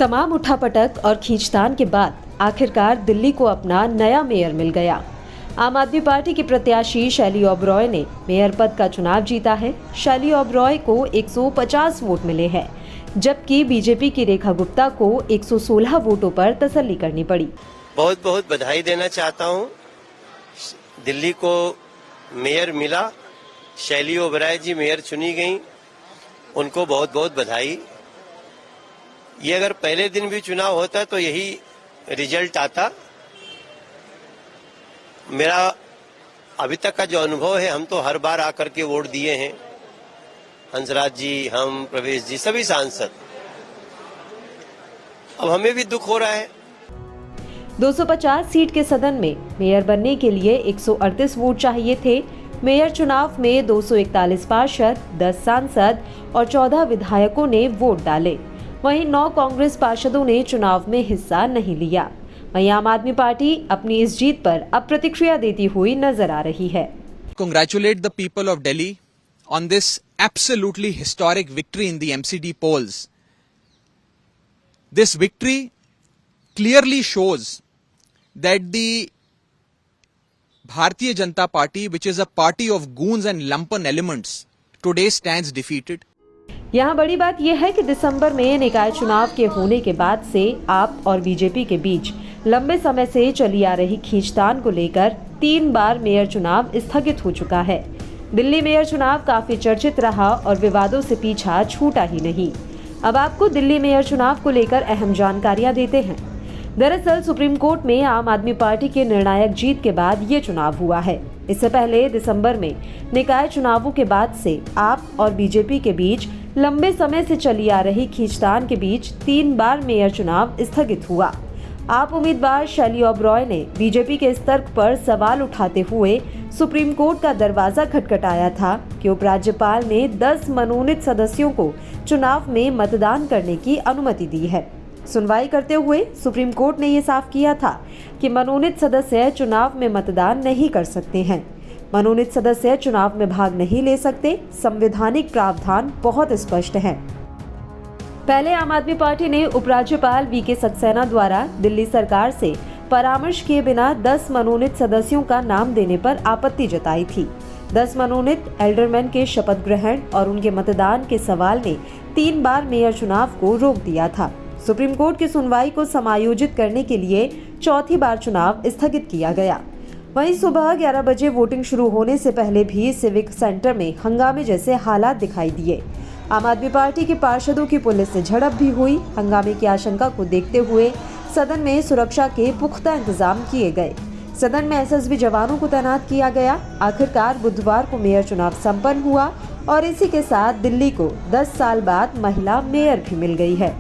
तमाम उठापटक और खींचतान के बाद आखिरकार दिल्ली को अपना नया मेयर मिल गया। आम आदमी पार्टी की प्रत्याशी शैली ओबरॉय ने मेयर पद का चुनाव जीता है। शैली ओबरॉय को 150 वोट मिले हैं, जबकि बीजेपी की रेखा गुप्ता को 116 वोटों पर तसल्ली करनी पड़ी। बहुत बहुत बधाई देना चाहता हूं। दिल्ली को मेयर मिला, शैली ओबरॉय जी मेयर चुनी गई, उनको बहुत बहुत बधाई। ये अगर पहले दिन भी चुनाव होता तो यही रिजल्ट आता। मेरा अभी तक का जो अनुभव है, हम तो हर बार आकर के वोट दिए हैं, हंसराज जी, हम, प्रवेश जी, सभी सांसद। अब हमें भी दुख हो रहा है। 250 सीट के सदन में मेयर बनने के लिए 138 वोट चाहिए थे। मेयर चुनाव में 241 पार्षद, 10 सांसद और 14 विधायकों ने वोट डाले। वहीं 9 कांग्रेस पार्षदों ने चुनाव में हिस्सा नहीं लिया। वहीं आम आदमी पार्टी अपनी इस जीत पर अब प्रतिक्रिया देती हुई नजर आ रही है। Congratulate the people of Delhi on this absolutely historic victory in the MCD polls. This victory clearly shows that the Bharatiya Janata Party, which is a party of goons and lumpen elements, today stands defeated. यहाँ बड़ी बात यह है कि दिसंबर में निकाय चुनाव के होने के बाद से आप और बीजेपी के बीच लंबे समय से चली आ रही खींचतान को लेकर 3 बार मेयर चुनाव स्थगित हो चुका है। दिल्ली मेयर चुनाव काफी चर्चित रहा और विवादों से पीछा छूटा ही नहीं। अब आपको दिल्ली मेयर चुनाव को लेकर अहम जानकारियां देते हैं। दरअसल सुप्रीम कोर्ट में आम आदमी पार्टी के निर्णायक जीत के बाद ये चुनाव हुआ है। इससे पहले दिसंबर में निकाय चुनावों के बाद से आप और बीजेपी के बीच लंबे समय से चली आ रही खींचतान के बीच 3 बार मेयर चुनाव स्थगित हुआ। आप उम्मीदवार शैली ओबरॉय ने बीजेपी के इस तर्क पर सवाल उठाते हुए सुप्रीम कोर्ट का दरवाजा खटखटाया था कि उपराज्यपाल ने 10 मनोनीत सदस्यों को चुनाव में मतदान करने की अनुमति दी है। सुनवाई करते हुए सुप्रीम कोर्ट ने ये साफ किया था कि मनोनीत सदस्य चुनाव में मतदान नहीं कर सकते हैं। मनोनीत सदस्य चुनाव में भाग नहीं ले सकते। संवैधानिक प्रावधान बहुत स्पष्ट है। पहले आम आदमी पार्टी ने उपराज्यपाल वीके सक्सेना द्वारा दिल्ली सरकार से परामर्श किए बिना 10 मनोनीत सदस्यों का नाम देने पर आपत्ति जताई थी। 10 मनोनीत एल्डरमैन के शपथ ग्रहण और उनके मतदान के सवाल ने 3 बार मेयर चुनाव को रोक दिया था। सुप्रीम कोर्ट की सुनवाई को समायोजित करने के लिए चौथी बार चुनाव स्थगित किया गया। वहीं सुबह 11 बजे वोटिंग शुरू होने से पहले भी सिविक सेंटर में हंगामे जैसे हालात दिखाई दिए। आम आदमी पार्टी के पार्षदों की पुलिस से झड़प भी हुई। हंगामे की आशंका को देखते हुए सदन में सुरक्षा के पुख्ता इंतजाम किए गए। सदन में एसएसबी जवानों को तैनात किया गया। आखिरकार बुधवार को मेयर चुनाव संपन्न हुआ और इसी के साथ दिल्ली को 10 साल बाद महिला मेयर भी मिल गई है।